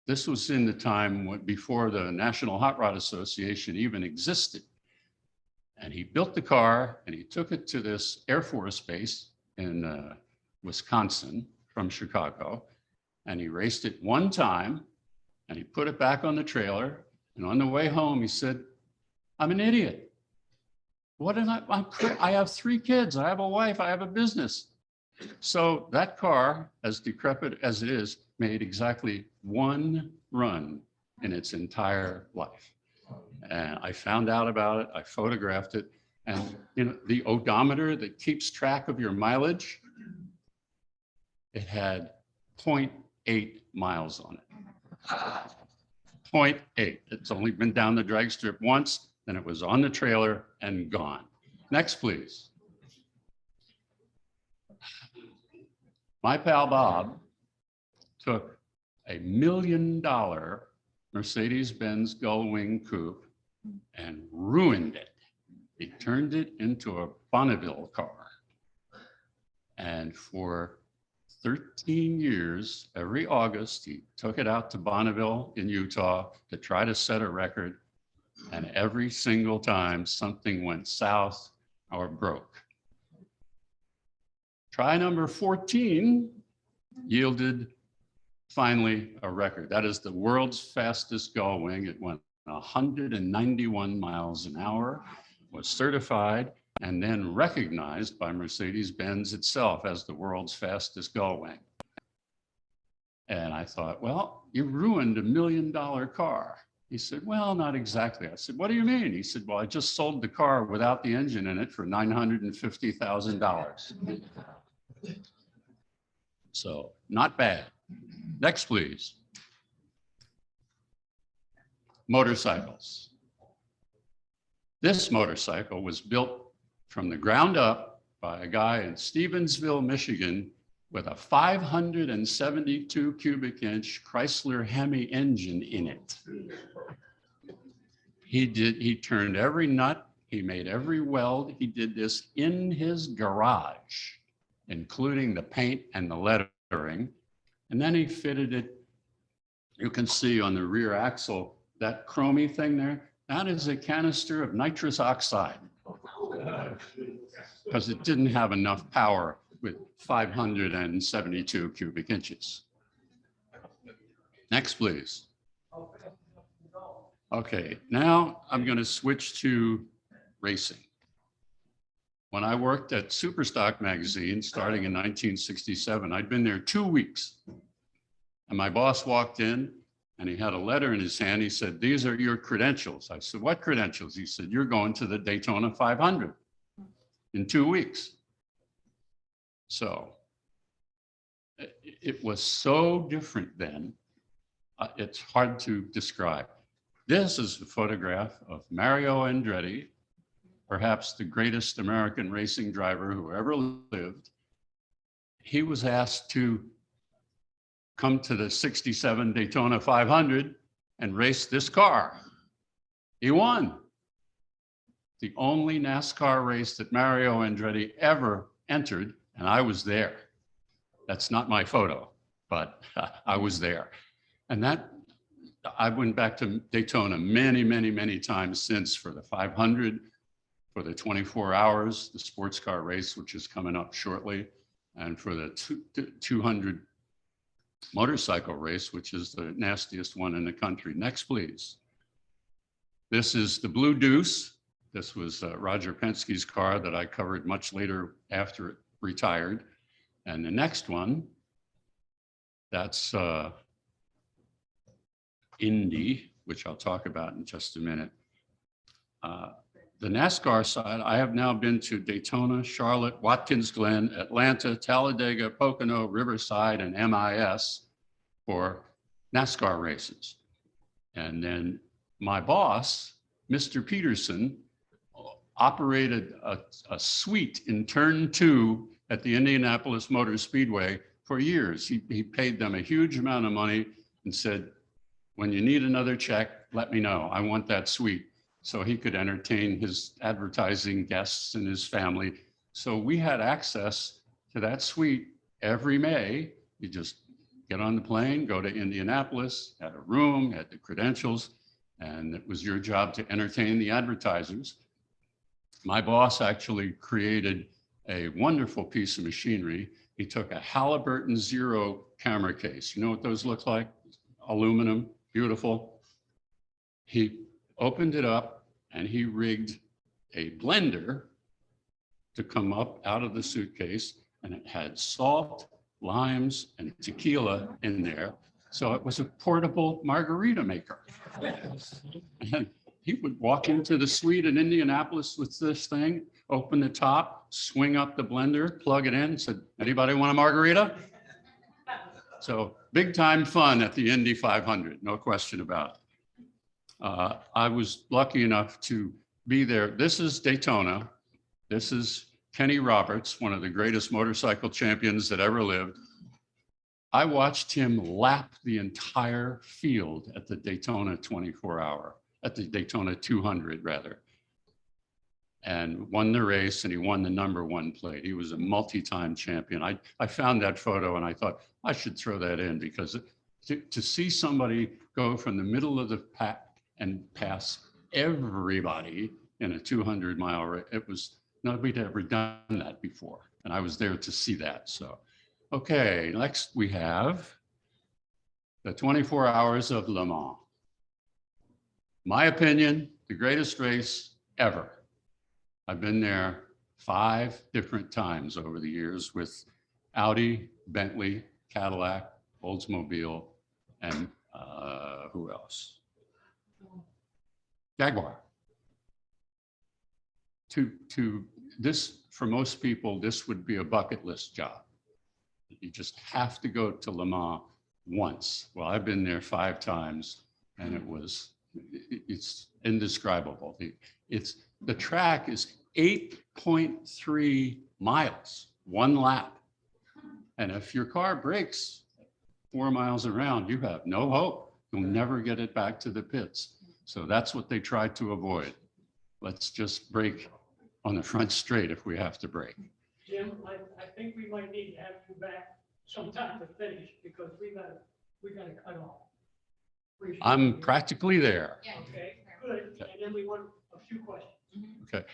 This was in the time before the National Hot Rod Association even existed. And he built the car and he took it to this Air Force base in Wisconsin from Chicago. And he raced it one time and he put it back on the trailer. And on the way home, he said, I'm an idiot. What did I have 3 kids. I have a wife. I have a business. So that car, as decrepit as it is, made exactly 1 run in its entire life. And I found out about it. I photographed it. And the odometer that keeps track of your mileage, it had 0.8 miles on it. 0.8. It's only been down the drag strip once, then it was on the trailer and gone. Next, please. My pal Bob took a $1 million Mercedes-Benz Gullwing Coupe and ruined it. He turned it into a Bonneville car. And for 13 years, every August, he took it out to Bonneville in Utah to try to set a record. And every single time something went south or broke. Try number 14 yielded finally a record. That is the world's fastest gullwing. It went 191 miles an hour, was certified, and then recognized by Mercedes-Benz itself as the world's fastest gullwing. And I thought, well, you ruined $1 million car. He said, well, not exactly. I said, what do you mean? He said, well, I just sold the car without the engine in it for $950,000. So not bad. Next, please. Motorcycles. This motorcycle was built from the ground up by a guy in Stevensville, Michigan, with a 572 cubic inch Chrysler Hemi engine in it. He turned every nut, he made every weld. He did this in his garage, including the paint and the lettering. And then he fitted it. You can see on the rear axle, that chromey thing there, that is a canister of nitrous oxide, because it didn't have enough power with 572 cubic inches. Next, please. Okay, now I'm going to switch to racing. When I worked at Superstock magazine, starting in 1967, I'd been there 2 weeks. And my boss walked in and he had a letter in his hand. He said, "These are your credentials." I said, "What credentials?" He said, "You're going to the Daytona 500 in 2 weeks." So it was so different then. It's hard to describe. This is a photograph of Mario Andretti, perhaps the greatest American racing driver who ever lived. He was asked to come to the 67 Daytona 500 and race this car. He won. The only NASCAR race that Mario Andretti ever entered, and I was there. That's not my photo, but I was there. And that, I went back to Daytona many, many, many times since, for the 500, for the 24 hours, the sports car race, which is coming up shortly, and for the 200 motorcycle race, which is the nastiest one in the country. Next, please. This is the Blue Deuce. This was Roger Penske's car that I covered much later after it retired. And the next one, that's Indy, which I'll talk about in just a minute. The NASCAR side, I have now been to Daytona, Charlotte, Watkins Glen, Atlanta, Talladega, Pocono, Riverside, and MIS for NASCAR races. And then my boss, Mr. Peterson, operated a suite in turn 2 at the Indianapolis Motor Speedway for years. He paid them a huge amount of money and said, "When you need another check, let me know. I want that suite." So he could entertain his advertising guests and his family. So we had access to that suite every May. You just get on the plane, go to Indianapolis, had a room, had the credentials, and it was your job to entertain the advertisers. My boss actually created a wonderful piece of machinery. He took a Halliburton Zero camera case. You know what those look like? Aluminum, beautiful. He opened it up and he rigged a blender to come up out of the suitcase, and it had salt, limes, and tequila in there. So it was a portable margarita maker. And he would walk into the suite in Indianapolis with this thing, open the top, swing up the blender, plug it in, said, "Anybody want a margarita?" So big time fun at the Indy 500, no question about it. I was lucky enough to be there. This is Daytona. This is Kenny Roberts, one of the greatest motorcycle champions that ever lived. I watched him lap the entire field at the Daytona 24-hour, at the Daytona 200 rather, and won the race, and he won the #1 plate. He was a multi-time champion. I found that photo and I thought I should throw that in, because to see somebody go from the middle of the pack and pass everybody in a 200-mile race, it was, nobody had ever done that before. And I was there to see that. So, okay, next we have the 24 Hours of Le Mans. My opinion, the greatest race ever. I've been there 5 different times over the years with Audi, Bentley, Cadillac, Oldsmobile, and who else? Jaguar. To this, for most people, this would be a bucket list job. You just have to go to Le Mans once. Well, I've been there 5 times, and it's indescribable. The track is 8.3 miles, 1 lap. And if your car breaks 4 miles around, you have no hope. You'll never get it back to the pits. So that's what they try to avoid. Let's just brake on the front straight if we have to brake. Jim, I think we might need to have you back sometime to finish, because we gotta cut off. Appreciate I'm it. practically there. Okay, good, and then we want a few questions. Okay.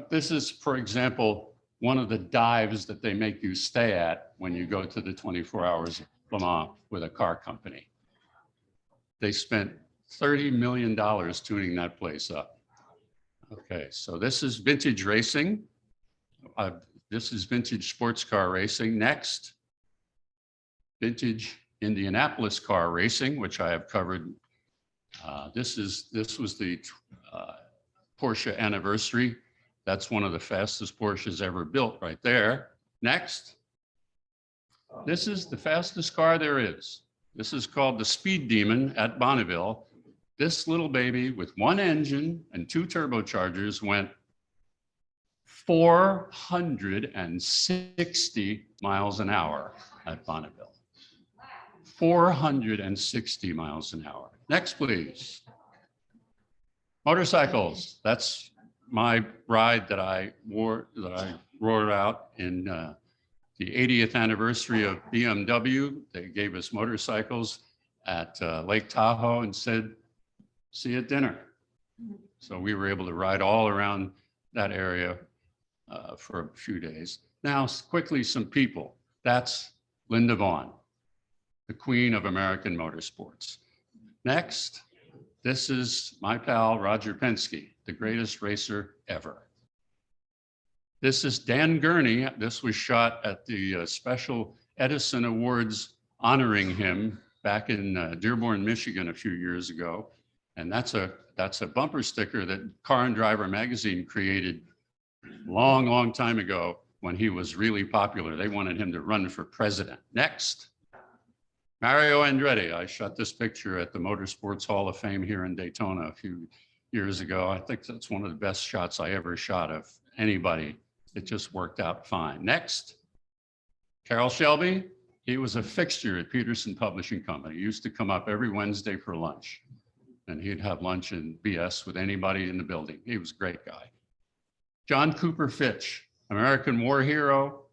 This is, for example, one of the dives that they make you stay at when you go to the 24 Hours of Le Mans with a car company. They spent $30 million tuning that place up. Okay, so this is vintage racing. This is vintage sports car racing. Next, vintage Indianapolis car racing, which I have covered. This was the Porsche anniversary. That's one of the fastest Porsches ever built right there. Next, this is the fastest car there is. This is called the Speed Demon at Bonneville. This little baby with one engine and 2 turbochargers went 460 miles an hour at Bonneville. 460 miles an hour. Next, please. Motorcycles. That's my ride that I roared out in the 80th anniversary of BMW. They gave us motorcycles at Lake Tahoe and said, see you at dinner. So we were able to ride all around that area for a few days. Now, quickly, some people. That's Linda Vaughn, the queen of American motorsports. Next, this is my pal, Roger Penske, the greatest racer ever. This is Dan Gurney. This was shot at the special Edison Awards honoring him back in Dearborn, Michigan a few years ago. And that's a bumper sticker that Car and Driver magazine created long time ago when he was really popular. They wanted him to run for president. Next, Mario Andretti. I shot this picture at the Motorsports Hall of Fame here in Daytona a few years ago. I think that's one of the best shots I ever shot of anybody. It just worked out fine. Next, Carroll Shelby. He was a fixture at Peterson Publishing Company. He used to come up every Wednesday for lunch, and he'd have lunch and BS with anybody in the building. He was a great guy. John Cooper Fitch, American war hero,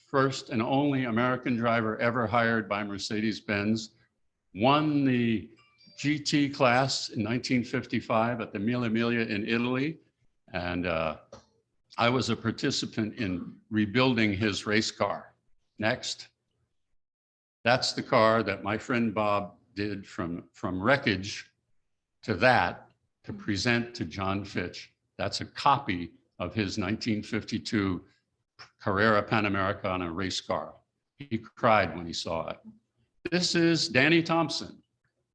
first and only American driver ever hired by Mercedes-Benz, won the GT class in 1955 at the Mille Miglia in Italy. And I was a participant in rebuilding his race car. Next, that's the car that my friend Bob did from wreckage to that to present to John Fitch. That's a copy of his 1952 Carrera Panamericana race car. He cried when he saw it. This is Danny Thompson,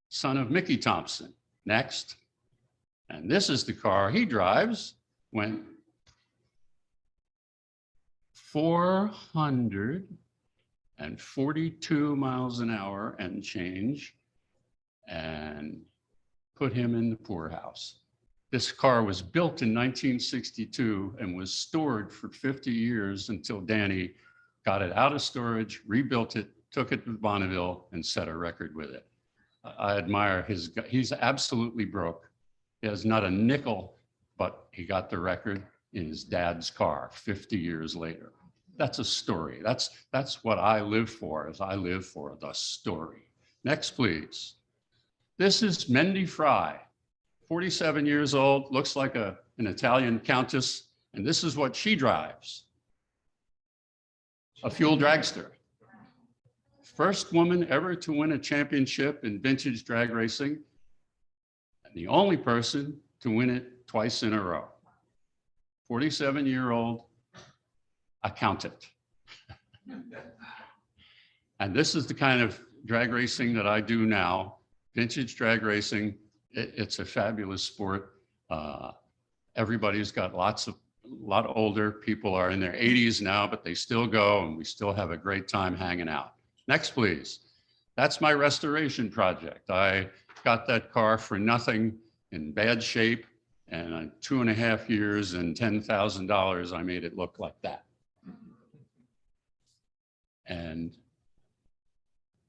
son of Mickey Thompson. Next, and this is the car he drives when 442 miles an hour and change, and put him in the poorhouse. This car was built in 1962 and was stored for 50 years until Danny got it out of storage, rebuilt it, took it to Bonneville, and set a record with it. I admire he's absolutely broke. He has not a nickel, but he got the record in his dad's car 50 years later. That's a story. That's what I live for, is I live for the story. Next, please. This is Mendy Fry, 47 years old, looks like an Italian countess, and this is what she drives. A fuel dragster. First woman ever to win a championship in vintage drag racing, and the only person to win it twice in a row. 47-year-old accountant. And this is the kind of drag racing that I do now, vintage drag racing. It's a fabulous sport. Everybody's got a lot older people are in their 80s now, but they still go, and we still have a great time hanging out. Next, please. That's my restoration project. I got that car for nothing, in bad shape, and in 2.5 years and $10,000, I made it look like that. And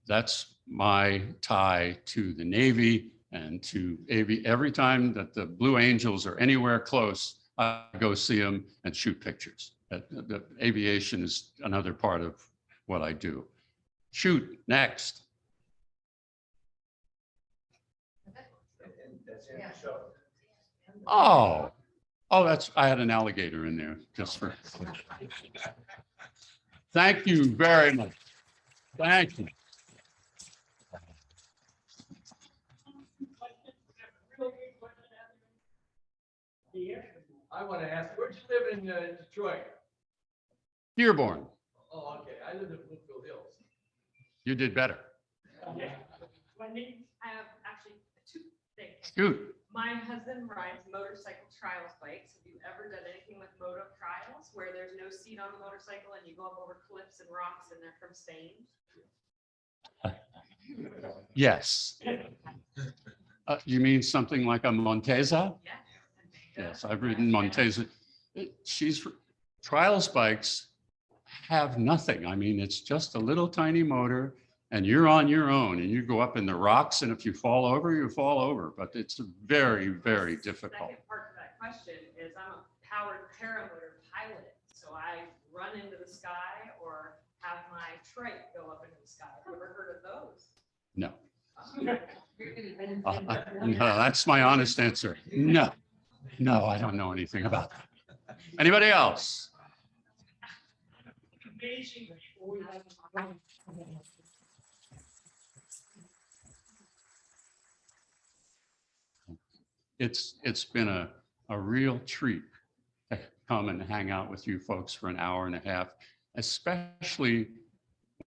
that's my tie to the Navy and to every time that the Blue Angels are anywhere close, I go see them and shoot pictures. The aviation is another part of what I do. Shoot, next. That's in the show. Oh, I had an alligator in there just for. Thank you very much. Thank you. I want to ask, where'd you live in Detroit? Dearborn, Oh, okay, I live in Bloomfield Hills. you did better. Wendy? I have actually two things. Shoot. My husband rides motorcycle trials bikes. Have you ever done anything with moto trials where there's no seat on the motorcycle and you go up over cliffs and rocks and they're from Spain? Yes. You mean something like a Montesa? Yeah. Yes, I've ridden Montesa. Trials bikes have nothing. I mean, it's just a little tiny motor and you're on your own and you go up in the rocks, and if you fall over, you fall over, but it's very, very difficult. Second part of that question is I'm a powered paramotor pilot. So I run into the sky or have my trike go up into the sky. Have you ever heard of those? No. No, that's my honest answer. No, I don't know anything about that. Anybody else? Amazing people we have. It's been a real treat to come and hang out with you folks for an hour and a half, especially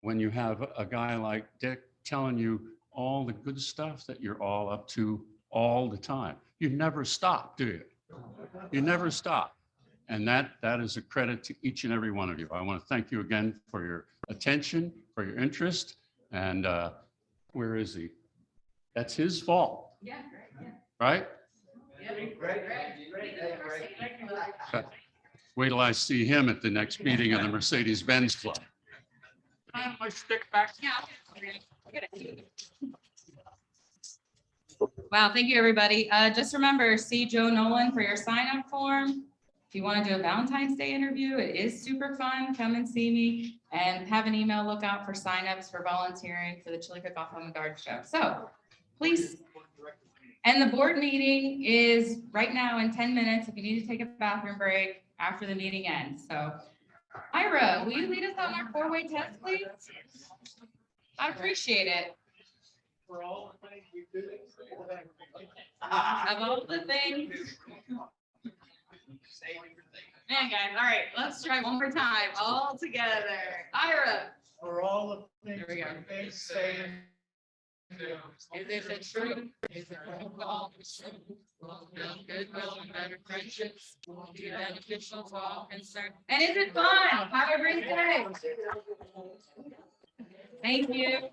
when you have a guy like Dick telling you all the good stuff that you're all up to all the time. You never stop, do you? You never stop. And that is a credit to each and every one of you. I want to thank you again for your attention, for your interest. And where is he? That's his fault, Yeah, great. Yeah. right? Great. Wait till I see him at the next meeting of the Mercedes-Benz Club. My stick back. Yeah. Wow, thank you, everybody. Just remember, see Joe Nolan for your sign-up form. If you want to do a Valentine's Day interview, it is super fun. Come and see me, and have an email lookout for signups for volunteering for the Chili Cook-Off Home and Garden Show. So please. And the board meeting is right now in 10 minutes if you need to take a bathroom break after the meeting ends. So Ira, will you lead us on our 4-way test, please? I appreciate it. For all the things we do. Of all the things. Man, guys, all right, let's try one more time, all together. Ira. For all the things Here we go. they say. Is it the truth? Is it all the truth? Will build goodwill and better friendships? Will be beneficial to all concerned? And is it fun? Have a great day. Thank you.